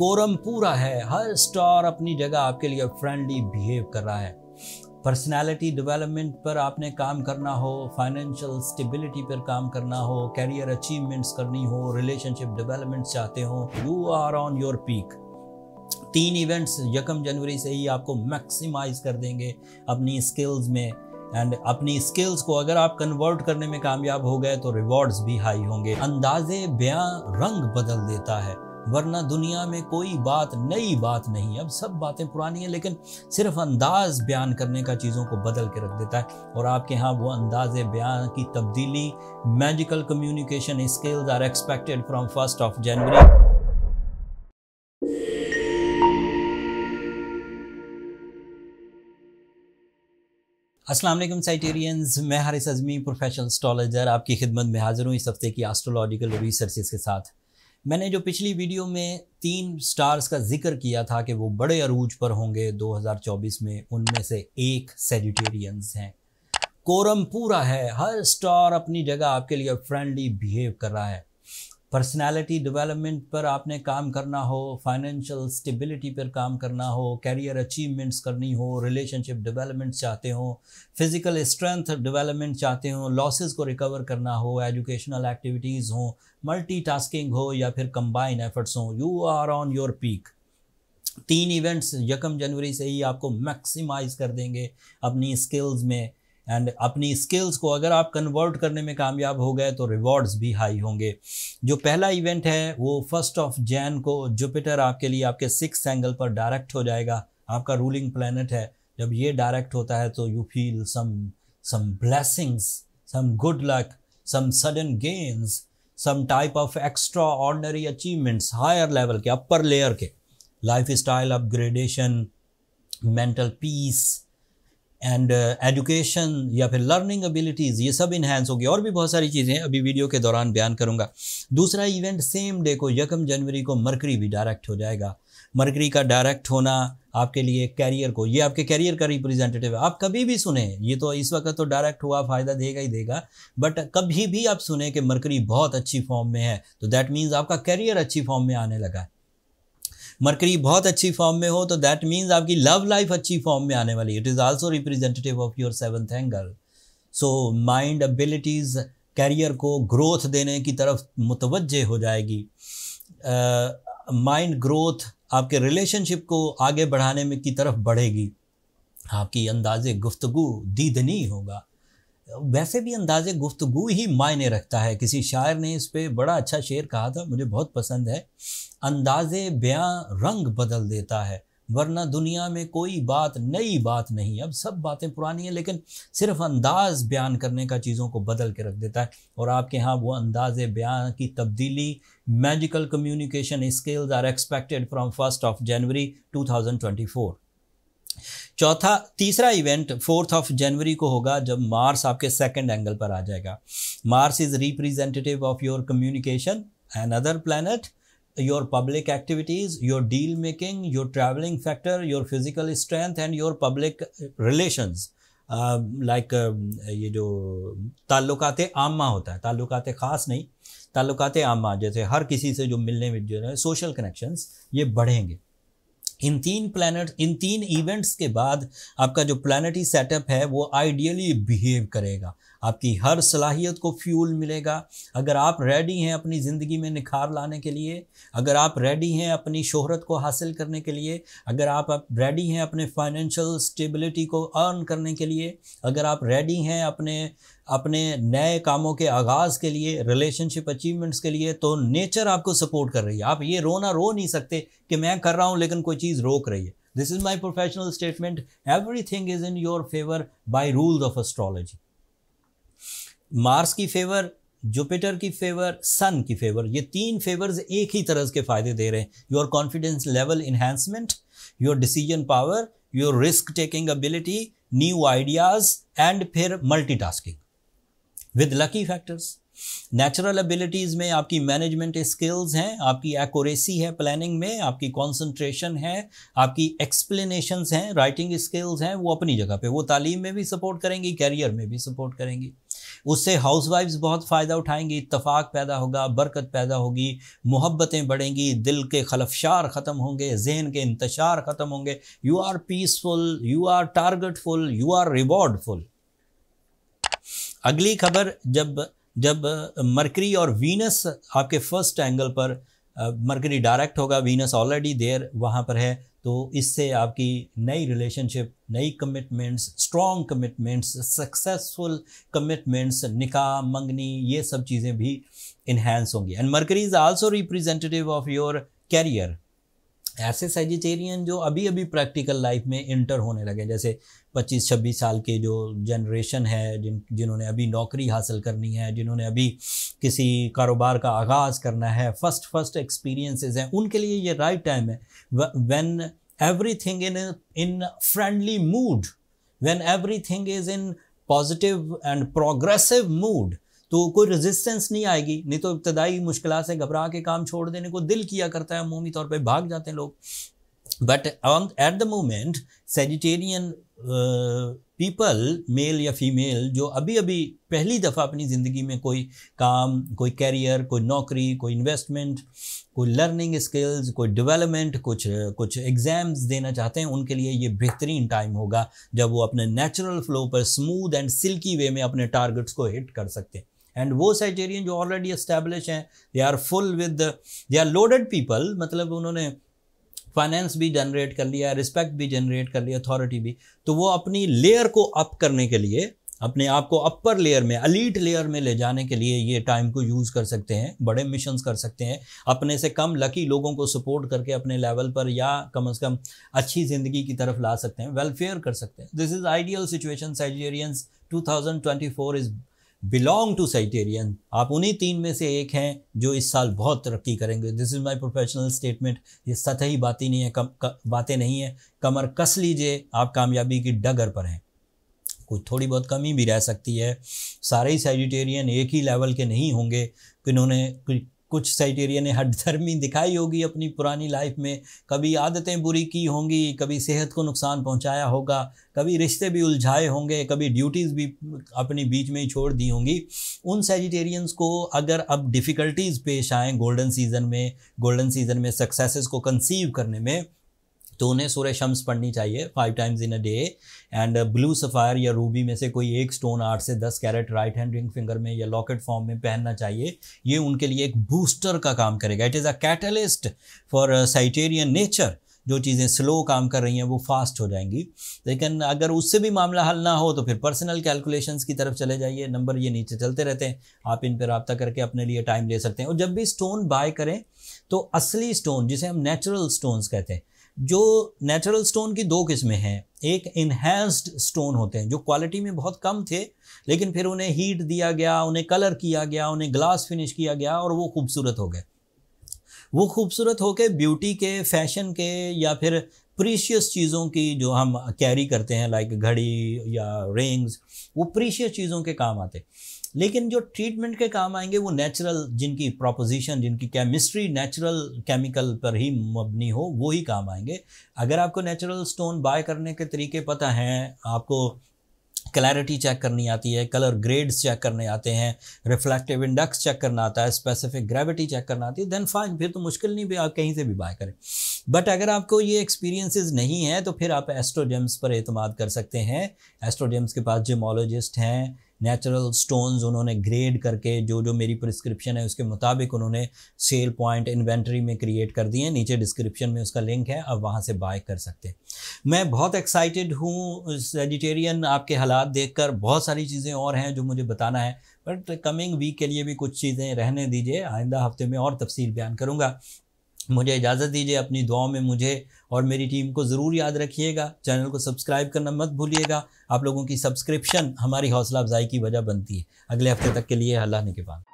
Quorum पूरा है, हर star अपनी जगह आपके लिए फ्रेंडली बिहेव कर रहा है। पर्सनालिटी डेवलपमेंट पर आपने काम करना हो, फाइनेंशियल स्टेबिलिटी पर काम करना हो, कैरियर अचीवमेंट्स करनी हो, रिलेशनशिप डेवलपमेंट चाहते हो, you are on your peak. 3 events 1 जनवरी से ही आपको मैक्सिमाइज कर देंगे अपनी स्किल्स में, एंड अपनी स्किल्स को अगर आप कन्वर्ट करने में कामयाब हो गए तो रिवॉर्ड्स भी हाई होंगे। अंदाजे बयां रंग बदल देता है, वरना दुनिया में कोई बात नई बात नहीं। अब सब बातें पुरानी हैं, लेकिन सिर्फ अंदाज बयान करने का चीज़ों को बदल के रख देता है। और आपके यहाँ वो अंदाजे बयान की तब्दीली, magical communication skills are expected from 1 January. अस्सलाम वालेकुम साइटेरियंस, मैं हारिस अज़मी प्रोफेशनल एस्ट्रोलॉजर आपकी खिदमत में हाजिर हूँ इस हफ्ते की एस्ट्रोलॉजिकल रिसर्चेस के साथ। मैंने जो पिछली वीडियो में 3 स्टार्स का जिक्र किया था कि वो बड़े अरूज पर होंगे 2024 में, उनमें से एक सैजिटेरियंस हैं। कोरम पूरा है, हर स्टार अपनी जगह आपके लिए फ्रेंडली बिहेव कर रहा है। पर्सनालिटी डेवलपमेंट पर आपने काम करना हो, फाइनेंशियल स्टेबिलिटी पर काम करना हो, कैरियर अचीवमेंट्स करनी हो, रिलेशनशिप डेवलपमेंट चाहते हो, फिजिकल स्ट्रेंथ डेवलपमेंट चाहते हो, लॉसेस को रिकवर करना हो, एजुकेशनल एक्टिविटीज़ हो, मल्टीटास्किंग हो या फिर कंबाइन एफर्ट्स हो, you are on your peak. 3 events 1 जनवरी से ही आपको मैक्सिमाइज कर देंगे अपनी स्किल्स में, एंड अपनी स्किल्स को अगर आप कन्वर्ट करने में कामयाब हो गए तो रिवॉर्ड्स भी हाई होंगे। जो पहला इवेंट है वो 1 जैन को जुपिटर आपके लिए आपके 6th एंगल पर डायरेक्ट हो जाएगा। आपका रूलिंग प्लैनेट है। जब ये डायरेक्ट होता है तो you feel some blessings, some good luck, some sudden gains, some type of extraordinary achievements, higher level के, अपर लेयर के, life style upgradation, mental peace and education या फिर लर्निंग एबिलिटीज़, ये सब इन्हांस होगी। और भी बहुत सारी चीज़ें अभी वीडियो के दौरान बयान करूंगा। दूसरा इवेंट सेम डे को 1 जनवरी को मरकरी भी डायरेक्ट हो जाएगा। मरकरी का डायरेक्ट होना आपके लिए कैरियर को, ये आपके कैरियर का रिप्रेजेंटेटिव है। आप कभी भी सुने, ये तो इस वक्त तो डायरेक्ट हुआ, फ़ायदा देगा ही देगा, बट कभी भी आप सुने कि मरकरी बहुत अच्छी फॉर्म में है तो दैट मीन्स आपका कैरियर अच्छी फॉर्म में आने लगा है। मरकरी बहुत अच्छी फॉर्म में हो तो दैट मीन्स आपकी लव लाइफ अच्छी फॉर्म में आने वाली है। It is also representative of your 7th angle. So mind abilities career को ग्रोथ देने की तरफ मुतवज्जे हो जाएगी। माइंड ग्रोथ आपके रिलेशनशिप को आगे बढ़ाने में की तरफ बढ़ेगी। आपकी अंदाज़े गुफ्तगू दीदनी होगा। वैसे भी अंदाज़े गुफ्तगू ही मायने रखता है। किसी शायर ने इस पे बड़ा अच्छा शेर कहा था, मुझे बहुत पसंद है। अंदाज़े बयां रंग बदल देता है, वरना दुनिया में कोई बात नई बात नहीं। अब सब बातें पुरानी हैं, लेकिन सिर्फ अंदाज़ बयान करने का चीज़ों को बदल के रख देता है। और आपके यहाँ वो अंदाज़े बयान की तब्दीली, magical communication skills are expected from 1 January 2024। तीसरा इवेंट 4 जनवरी को होगा, जब मार्स आपके 2nd एंगल पर आ जाएगा। Mars is representative of your communication and other planet, your public activities, your deal making, your travelling factor, your physical strength and your public relations. Like ये जो ताल्लुकाते आम्मा होता है, ताल्लुकाते ख़ास नहीं, ताल्लुकाते आम्मा, जैसे हर किसी से जो मिलने में जो है सोशल कनेक्शंस, ये बढ़ेंगे। इन 3 इवेंट्स के बाद आपका जो प्लानिटरी सेटअप है वो आइडियली बिहेव करेगा। आपकी हर सलाहियत को फ्यूल मिलेगा। अगर आप रेडी हैं अपनी ज़िंदगी में निखार लाने के लिए, अगर आप रेडी हैं अपनी शोहरत को हासिल करने के लिए, अगर आप रेडी हैं अपने फाइनेंशियल स्टेबिलिटी को अर्न करने के लिए, अगर आप रेडी हैं अपने नए कामों के आगाज़ के लिए, रिलेशनशिप अचीवमेंट्स के लिए, तो नेचर आपको सपोर्ट कर रही है। आप ये रो नहीं सकते कि मैं कर रहा हूँ लेकिन कोई चीज़ रोक रही है। This is my professional statement. Everything is in your favour by rules of astrology. Mars की फेवर, जुपिटर की फेवर, सन की फेवर, ये 3 फेवर्स एक ही तरह के फ़ायदे दे रहे हैं। Your confidence level enhancement, your decision power, your risk taking ability, new ideas and फिर multitasking with lucky factors. Natural abilities में आपकी मैनेजमेंट स्किल्स हैं, आपकी एक्यूरेसी है प्लानिंग में, आपकी कंसंट्रेशन है, आपकी एक्सप्लेनेशंस हैं, राइटिंग स्किल्स हैं, वो अपनी जगह पे, वो तालीम में भी सपोर्ट करेंगी, कैरियर में भी सपोर्ट करेंगी। उससे हाउसवाइफ्स बहुत फ़ायदा उठाएंगी, इत्तफाक पैदा होगा, बरकत पैदा होगी, मोहब्बतें बढ़ेंगी, दिल के खलफशार ख़त्म होंगे, जहन के इंतशार ख़त्म होंगे। You are peaceful, you are targetful, you are rewardful. अगली खबर, जब जब मरकरी और वीनस आपके फर्स्ट एंगल पर, मरकरी डायरेक्ट होगा, वीनस ऑलरेडी देयर वहाँ पर है, तो इससे आपकी नई रिलेशनशिप, नई commitments, strong commitments, successful commitments, निकाह, मंगनी, ये सब चीज़ें भी इन्हेंस होंगी। And Mercury is also representative of your career. ऐसे सैजिटेरियन जो अभी अभी प्रैक्टिकल लाइफ में इंटर होने लगे, जैसे 25-26 साल के जो जनरेशन है, जिन्होंने अभी नौकरी हासिल करनी है, जिन्होंने अभी किसी कारोबार का आगाज़ करना है, फर्स्ट एक्सपीरियंसेस हैं, उनके लिए ये राइट टाइम है। When everything in friendly mood, when everything is in positive and progressive mood, तो कोई रेजिस्टेंस नहीं आएगी। नहीं तो इब्तदाई मुश्किलात से घबरा के काम छोड़ देने को दिल किया करता है, अमूमी तौर पे भाग जाते हैं लोग। But at the moment Sagittarian people, male या फीमेल, जो अभी अभी पहली दफ़ा अपनी ज़िंदगी में कोई काम, कोई कैरियर, कोई नौकरी, कोई इन्वेस्टमेंट, कोई लर्निंग स्किल्स, कोई डेवलपमेंट, कुछ एग्ज़ाम्स देना चाहते हैं, उनके लिए ये बेहतरीन टाइम होगा जब वो अपने नेचुरल फ्लो पर स्मूथ एंड सिल्की वे में अपने टारगेट्स को हिट कर सकते हैं। एंड वो साइटेरियन जो ऑलरेडी एस्टैब्लिश हैं, they are full with, they are loaded people, मतलब उन्होंने फाइनेंस भी जनरेट कर लिया, रिस्पेक्ट भी जनरेट कर लिया, अथॉरिटी भी, तो वो अपनी लेयर को अप करने के लिए, अपने आप को अपर लेयर में, एलीट लेयर में ले जाने के लिए ये टाइम को यूज़ कर सकते हैं, बड़े मिशंस कर सकते हैं, अपने से कम लकी लोगों को सपोर्ट करके अपने लेवल पर या कम से कम अच्छी ज़िंदगी की तरफ ला सकते हैं, वेलफेयर कर सकते हैं। This is ideal situation. Sagittarians 2024 is belong to Sagittarian. आप उन्हीं 3 में से एक हैं जो इस साल बहुत तरक्की करेंगे। This is my professional statement. ये सतही बातें नहीं है, बातें नहीं है, कमर कस लीजिए, आप कामयाबी की डगर पर हैं। कोई थोड़ी बहुत कमी भी रह सकती है, सारे ही साइटेरियन एक ही लेवल के नहीं होंगे। कुछ साइटेरियन ने हठधर्मी दिखाई होगी अपनी पुरानी लाइफ में, कभी आदतें बुरी की होंगी, कभी सेहत को नुकसान पहुंचाया होगा, कभी रिश्ते भी उलझाए होंगे, कभी ड्यूटीज़ भी अपनी बीच में ही छोड़ दी होंगी। उन साइटेरियंस को अगर अब डिफ़िकल्टीज़ पेश आएँ गोल्डन सीज़न में सक्सेसेस को कंसीव करने में, तो उन्हें सूरह शम्स पढ़नी चाहिए 5 times in a day. And blue sapphire या रूबी में से कोई एक स्टोन 8 से 10 carat right hand ring finger में या लॉकेट फॉर्म में पहनना चाहिए। ये उनके लिए एक बूस्टर का काम करेगा। It is a catalyst for Sagittarian nature. जो चीज़ें स्लो काम कर रही हैं वो फास्ट हो जाएंगी। लेकिन अगर उससे भी मामला हल ना हो तो फिर पर्सनल कैलकुलेशंस की तरफ चले जाइए। नंबर ये नीचे चलते रहते हैं, आप इन पर रब्ता करके अपने लिए टाइम ले सकते हैं। और जब भी स्टोन बाय करें तो असली स्टोन, जिसे हम नेचुरल स्टोन्स कहते हैं, जो नेचुरल स्टोन की 2 किस्में हैं। एक इन्हेंस्ड स्टोन होते हैं जो क्वालिटी में बहुत कम थे, लेकिन फिर उन्हें हीट दिया गया, उन्हें कलर किया गया, उन्हें ग्लास फिनिश किया गया और वो खूबसूरत हो गए। वो खूबसूरत होके ब्यूटी के, फैशन के या फिर प्रीशियस चीज़ों की जो हम कैरी करते हैं, लाइक घड़ी या रिंग्स, वो प्रीशियस चीज़ों के काम आते। लेकिन जो ट्रीटमेंट के काम आएंगे वो नेचुरल, जिनकी प्रोपोजिशन, जिनकी केमिस्ट्री नेचुरल केमिकल पर ही मबनी हो, वो ही काम आएंगे। अगर आपको नेचुरल स्टोन बाय करने के तरीके पता हैं, आपको क्लैरिटी चेक करनी आती है, कलर ग्रेड्स चेक करने आते हैं, रिफ्लेक्टिव इंडेक्स चेक करना आता है, स्पेसिफिक ग्रेविटी चेक करना आती है, देन फाइन, फिर तो मुश्किल नहीं भी, आप कहीं से भी बाय करें। बट अगर आपको ये एक्सपीरियंसेस नहीं है तो फिर आप एस्ट्रोजेम्स पर एतमाद कर सकते हैं। एस्ट्रोजेम्स के पास जिमोलॉजिस्ट हैं, नेचुरल स्टोन्स उन्होंने ग्रेड करके जो मेरी प्रिस्क्रिप्शन है उसके मुताबिक उन्होंने सेल पॉइंट इन्वेंटरी में क्रिएट कर दिए हैं। नीचे डिस्क्रिप्शन में उसका लिंक है, आप वहाँ से बाय कर सकते हैं। मैं बहुत एक्साइटेड हूँ सैजिटेरियन, आपके हालात देखकर। बहुत सारी चीज़ें और हैं जो मुझे बताना है, बट कमिंग वीक के लिए भी कुछ चीज़ें रहने दीजिए, आइंदा हफ्ते में और तफसील बयान करूँगा। मुझे इजाज़त दीजिए, अपनी दुआओं में मुझे और मेरी टीम को ज़रूर याद रखिएगा। चैनल को सब्सक्राइब करना मत भूलिएगा। आप लोगों की सब्सक्रिप्शन हमारी हौसला अफजाई की वजह बनती है। अगले हफ्ते तक के लिए अल्लाह ने के बाद।